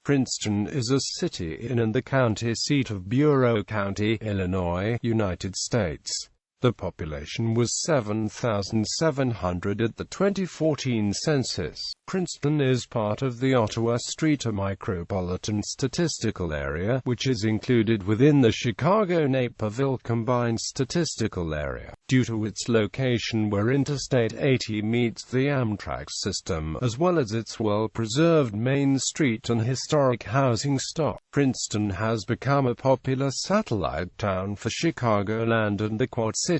Princeton is a city in and the county seat of Bureau County, Illinois, United States. The population was 7,700 at the 2014 census. Princeton is part of the Ottawa Streator Micropolitan Statistical Area, which is included within the Chicago-Naperville Combined Statistical Area, due to its location where Interstate 80 meets the Amtrak system, as well as its well-preserved Main Street and historic housing stock. Princeton has become a popular satellite town for Chicagoland and the Quad Cities.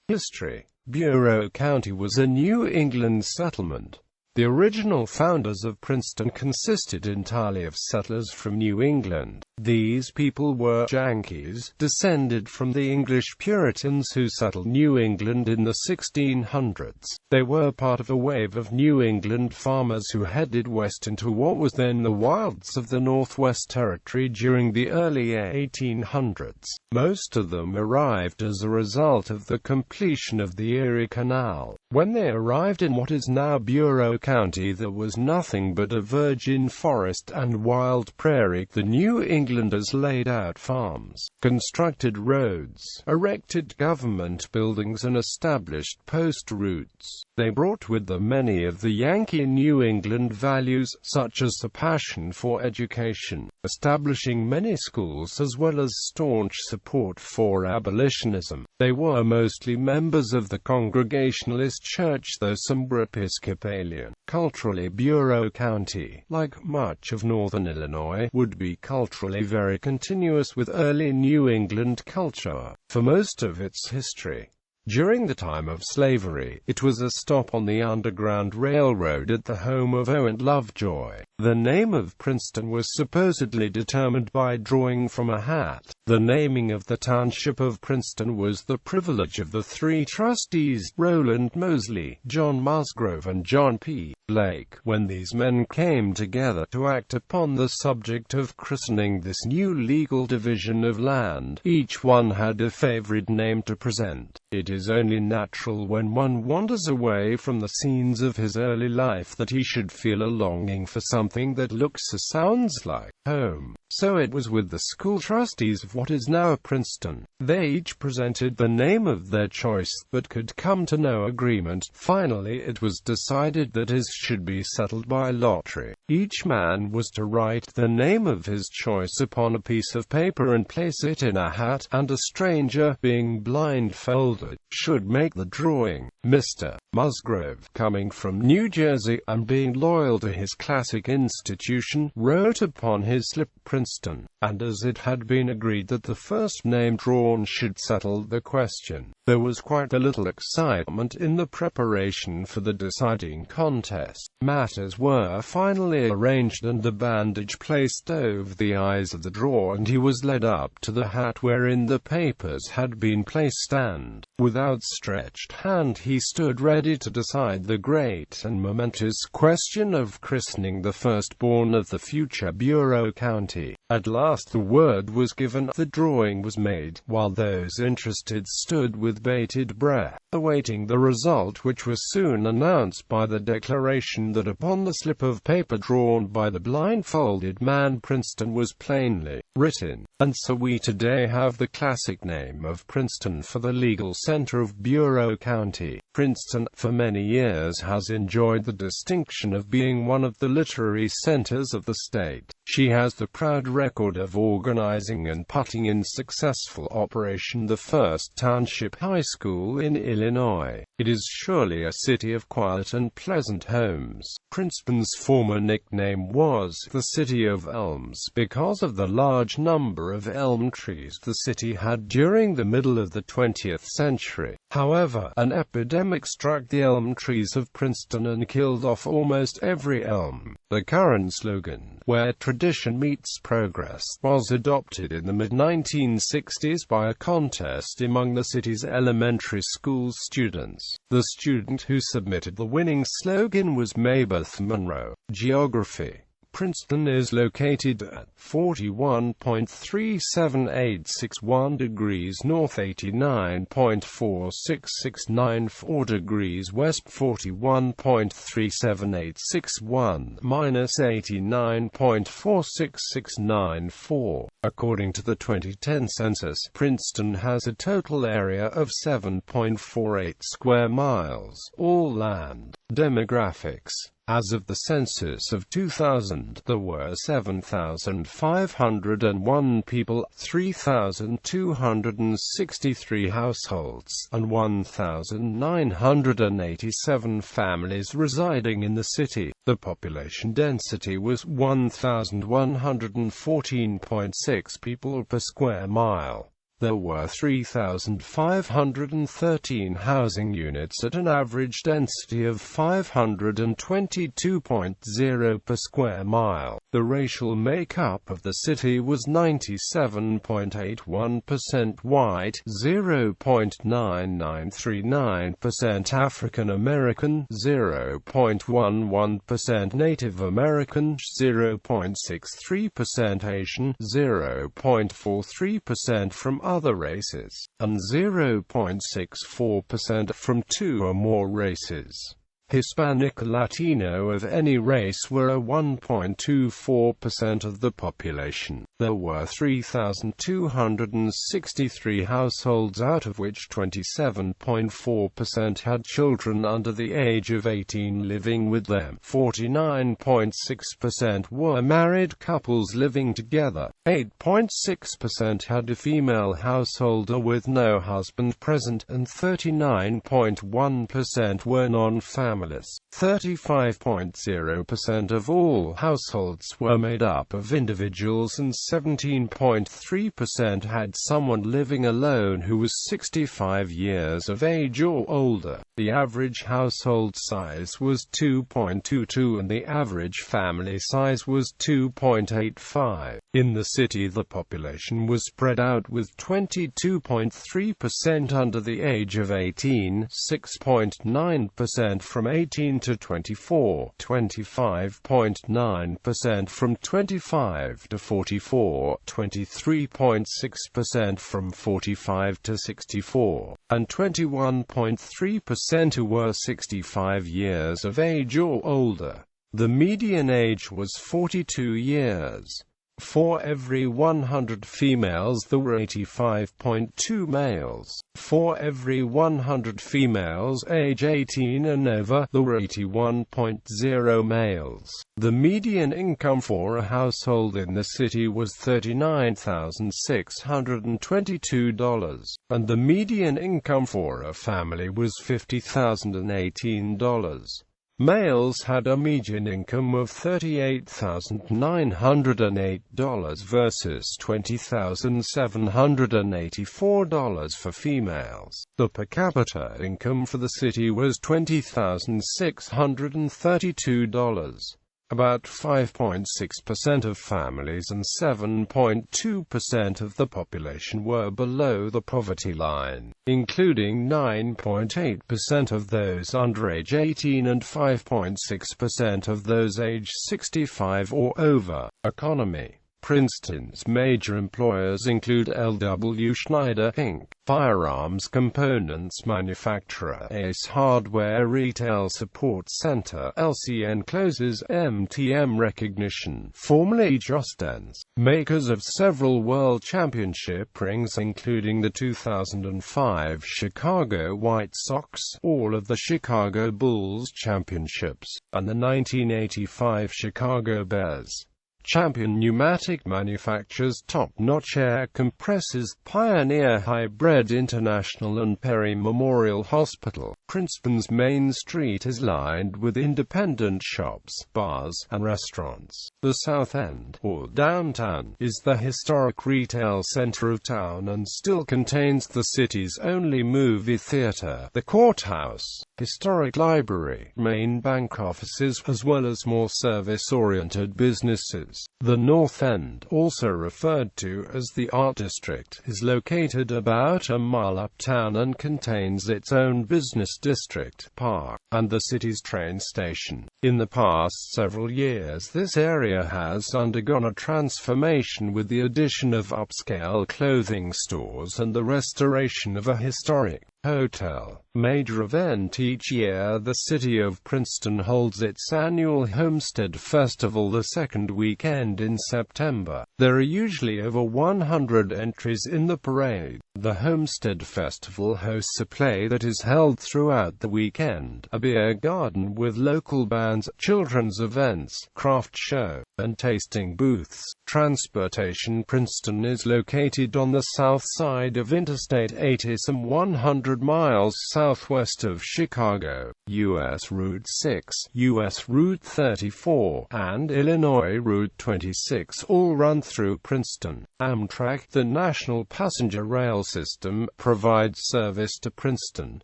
History. Bureau County was a New England settlement. The original founders of Princeton consisted entirely of settlers from New England. These people were Yankees, descended from the English Puritans who settled New England in the 1600s. They were part of a wave of New England farmers who headed west into what was then the wilds of the Northwest Territory during the early 1800s. Most of them arrived as a result of the completion of the Erie Canal. When they arrived in what is now Bureau County, there was nothing but a virgin forest and wild prairie. The New Englanders laid out farms, constructed roads, erected government buildings and established post routes. They brought with them many of the Yankee New England values, such as the passion for education, establishing many schools as well as staunch support for abolitionism. They were mostly members of the Congregationalist Church, though some were Episcopalian. Culturally, Bureau County, like much of northern Illinois, would be culturally very continuous with early New England culture for most of its history. During the time of slavery, it was a stop on the Underground Railroad at the home of Owen Lovejoy. The name of Princeton was supposedly determined by drawing from a hat. The naming of the township of Princeton was the privilege of the three trustees, Roland Mosley, John Musgrove and John P. Blake. When these men came together to act upon the subject of christening this new legal division of land, each one had a favorite name to present. It is only natural when one wanders away from the scenes of his early life that he should feel a longing for something that looks or sounds like home. So it was with the school trustees of what is now Princeton. They each presented the name of their choice, but could come to no agreement. Finally, it was decided that his should be settled by lottery. Each man was to write the name of his choice upon a piece of paper and place it in a hat, and a stranger, being blindfolded, should make the drawing. Mr. Musgrove, coming from New Jersey, and being loyal to his classic institution, wrote upon his slip Princeton, and as it had been agreed that the first name drawn should settle the question, there was quite a little excitement in the preparation for the deciding contest. Matters were finally arranged and a bandage placed over the eyes of the drawer, and he was led up to the hat wherein the papers had been placed, and, with outstretched hand, he stood ready to decide the great and momentous question of christening the firstborn of the future Bureau County. At last the word was given, the drawing was made, while those interested stood with bated breath, awaiting the result, which was soon announced by the declaration that upon the slip of paper drawn by the blindfolded man Princeton was plainly written. And so we today have the classic name of Princeton for the legal center of Bureau County. Princeton, for many years, has enjoyed the distinction of being one of the literary centers of the state. She has the proud record of organizing and putting in successful operation the first township high school in Illinois. It is surely a city of quiet and pleasant homes. Princeton's former nickname was the City of Elms because of the large number of elm trees the city had during the middle of the 20th century. However, an epidemic struck the elm trees of Princeton and killed off almost every elm. The current slogan, "Where Tradition Meets Progress," was adopted in the mid-1960s by a contest among the city's elementary school students. The student who submitted the winning slogan was Mabeth Monroe. Geography. Princeton is located at 41.37861 degrees north, 89.4669 degrees west, 41.37861 minus 89.46694. According to the 2010 census, Princeton has a total area of 7.48 square miles, all land. Demographics. As of the census of 2000, there were 7,501 people, 3,263 households, and 1,987 families residing in the city. The population density was 1,114.6 people per square mile. There were 3,513 housing units at an average density of 522.0 per square mile. The racial makeup of the city was 97.81% white, 0.9939% African American, 0.11% Native American, 0.63% Asian, 0.43% from other races, and 0.64% from two or more races. Hispanic or Latino of any race were 1.24% of the population. There were 3,263 households, out of which 27.4% had children under the age of 18 living with them. 49.6% were married couples living together. 8.6% had a female householder with no husband present, and 39.1% were non-families. 35.0% of all households were made up of individuals, and 17.3% had someone living alone who was 65 years of age or older. The average household size was 2.22 and the average family size was 2.85. In the city, the population was spread out with 22.3% under the age of 18, 6.9% from 18 to 24, 25.9% from 25 to 44, 23.6% from 45 to 64, and 21.3% who were 65 years of age or older. The median age was 42 years. For every 100 females there were 85.2 males. For every 100 females age 18 and over, there were 81.0 males. The median income for a household in the city was $39,622, and the median income for a family was $50,018. Males had a median income of $38,908 versus $20,784 for females. The per capita income for the city was $20,632. About 5.6% of families and 7.2% of the population were below the poverty line, including 9.8% of those under age 18 and 5.6% of those age 65 or over. Economy. Princeton's major employers include L.W. Schneider, Inc., firearms components manufacturer, Ace Hardware Retail Support Center, LCN closes, MTM Recognition, formerly Jostens, makers of several world championship rings including the 2005 Chicago White Sox, all of the Chicago Bulls championships, and the 1985 Chicago Bears. Champion Pneumatic manufactures top-notch air compressors, Pioneer Hybrid International and Perry Memorial Hospital. Princeton's Main Street is lined with independent shops, bars, and restaurants. The South End, or downtown, is the historic retail center of town and still contains the city's only movie theater, the courthouse, historic library, main bank offices, as well as more service-oriented businesses. studios. The North End, also referred to as the Art District, is located about a mile uptown and contains its own business district, park, and the city's train station. In the past several years, this area has undergone a transformation with the addition of upscale clothing stores and the restoration of a historic hotel. Major event each year, the city of Princeton holds its annual Homestead Festival the second weekend in September. There are usually over 100 entries in the parade. The Homestead Festival hosts a play that is held throughout the weekend, a beer garden with local bands, children's events, craft show, and tasting booths. Transportation. Princeton is located on the south side of Interstate 80, some 100 miles southwest of Chicago. U.S. Route 6, U.S. Route 34, and Illinois Route 26 all run through Princeton. Amtrak, the national passenger rail system, provides service to Princeton,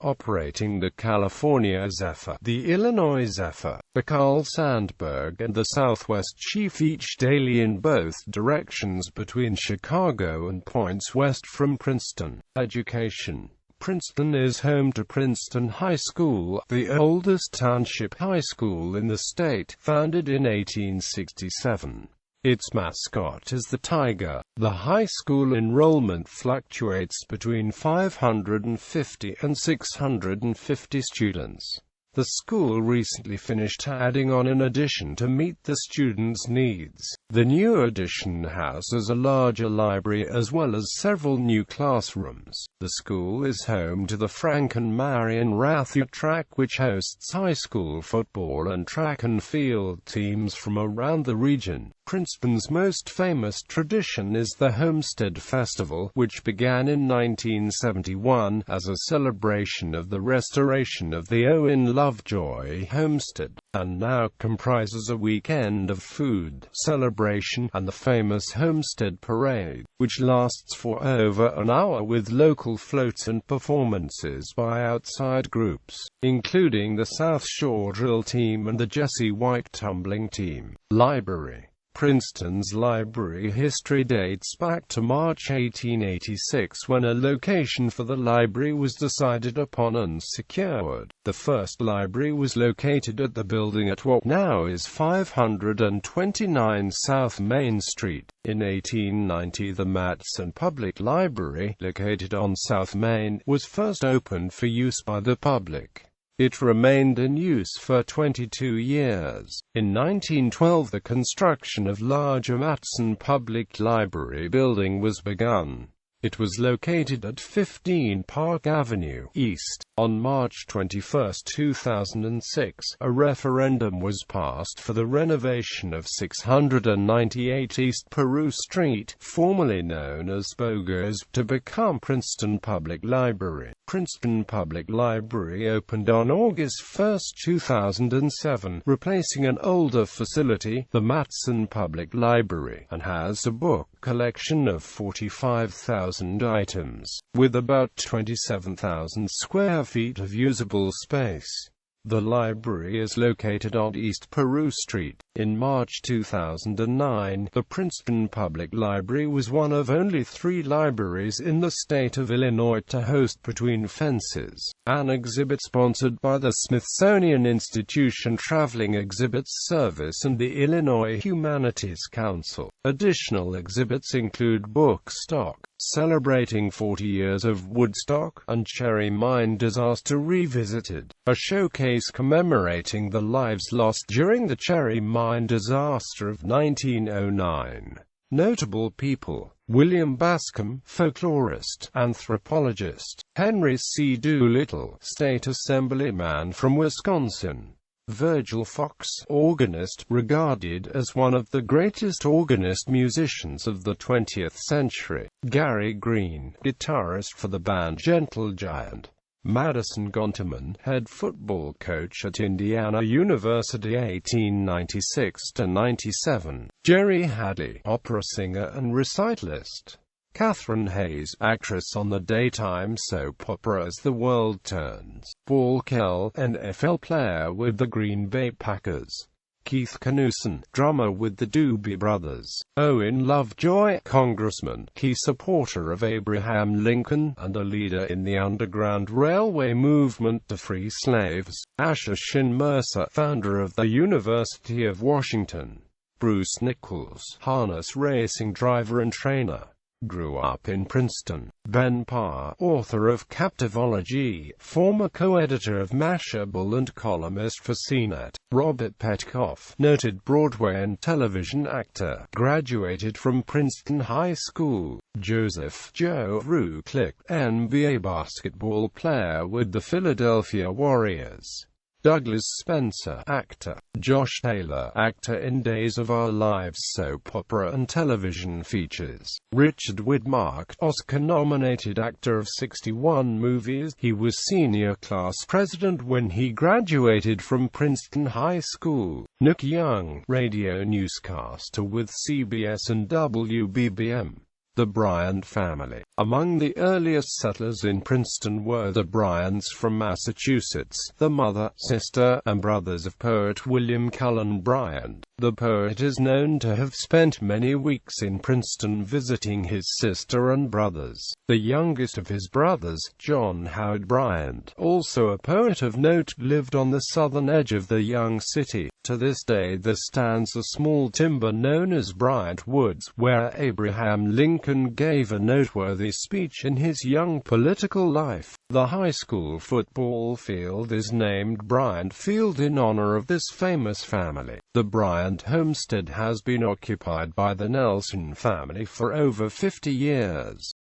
operating the California Zephyr, the Illinois Zephyr, the Carl Sandburg, and the Southwest Chief, each daily in both directions between Chicago and points west from Princeton. Education. Princeton is home to Princeton High School, the oldest township high school in the state, founded in 1867. Its mascot is the tiger. The high school enrollment fluctuates between 550 and 650 students. The school recently finished adding on an addition to meet the students' needs. The new addition houses a larger library as well as several new classrooms. The school is home to the Frank and Marion Rathia track, which hosts high school football and track and field teams from around the region. Princeton's most famous tradition is the Homestead Festival, which began in 1971 as a celebration of the restoration of the Owen Lovejoy homestead, and now comprises a weekend of food, celebration, and the famous Homestead Parade, which lasts for over an hour with local floats and performances by outside groups, including the South Shore Drill Team and the Jesse White Tumbling Team. Library. Princeton's library history dates back to March 1886, when a location for the library was decided upon and secured. The first library was located at the building at what now is 529 South Main Street. In 1890, the Matson Public Library, located on South Main, was first opened for use by the public. It remained in use for 22 years. In 1912, the construction of larger Matson Public Library building was begun. It was located at 15 Park Avenue East. On March 21, 2006, a referendum was passed for the renovation of 698 East Peru Street, formerly known as Bogus, to become Princeton Public Library. Princeton Public Library opened on August 1, 2007, replacing an older facility, the Matson Public Library, and has a book collection of 45,000 items, with about 27,000 square feet of usable space. The library is located on East Peru Street. In March 2009, the Princeton Public Library was one of only 3 libraries in the state of Illinois to host Between Fences, an exhibit sponsored by the Smithsonian Institution Traveling Exhibits Service and the Illinois Humanities Council. Additional exhibits include Book Stock, celebrating 40 years of Woodstock, and Cherry Mine Disaster Revisited, a showcase commemorating the lives lost during the Cherry Mine disaster of 1909. Notable people: William Bascom, folklorist, anthropologist; Henry C. Doolittle, state assemblyman from Wisconsin; Virgil Fox, organist, regarded as one of the greatest organist musicians of the 20th century; Gary Green, guitarist for the band Gentle Giant; Madison Gonterman, head football coach at Indiana University 1896–97; Jerry Hadley, opera singer and recitalist; Catherine Hayes, actress on the daytime soap opera As the World Turns; Paul Kell, NFL player with the Green Bay Packers; Keith Knudsen, drummer with the Doobie Brothers. Owen Lovejoy, congressman, key supporter of Abraham Lincoln, and a leader in the Underground Railway movement to free slaves. Asher Shin Mercer, founder of the University of Washington. Bruce Nichols, harness racing driver and trainer. Grew up in Princeton. Ben Parr, author of Captivology, former co-editor of Mashable and columnist for CNET. Robert Petkoff, noted Broadway and television actor, graduated from Princeton High School. Joseph Joe Ruclick, NBA basketball player with the Philadelphia Warriors. Douglas Spencer, actor. Josh Taylor, actor in Days of Our Lives soap opera and television features. Richard Widmark, Oscar-nominated actor of 61 movies. He was senior class president when he graduated from Princeton High School. Nick Young, radio newscaster with CBS and WBBM. The Bryant family. Among the earliest settlers in Princeton were the Bryants from Massachusetts, the mother, sister, and brothers of poet William Cullen Bryant. The poet is known to have spent many weeks in Princeton visiting his sister and brothers. The youngest of his brothers, John Howard Bryant, also a poet of note, lived on the southern edge of the young city. To this day there stands a small timber known as Bryant Woods, where Abraham Lincoln gave a noteworthy speech in his young political life. The high school football field is named Bryant Field in honor of this famous family. The Bryant homestead has been occupied by the Nelson family for over 50 years.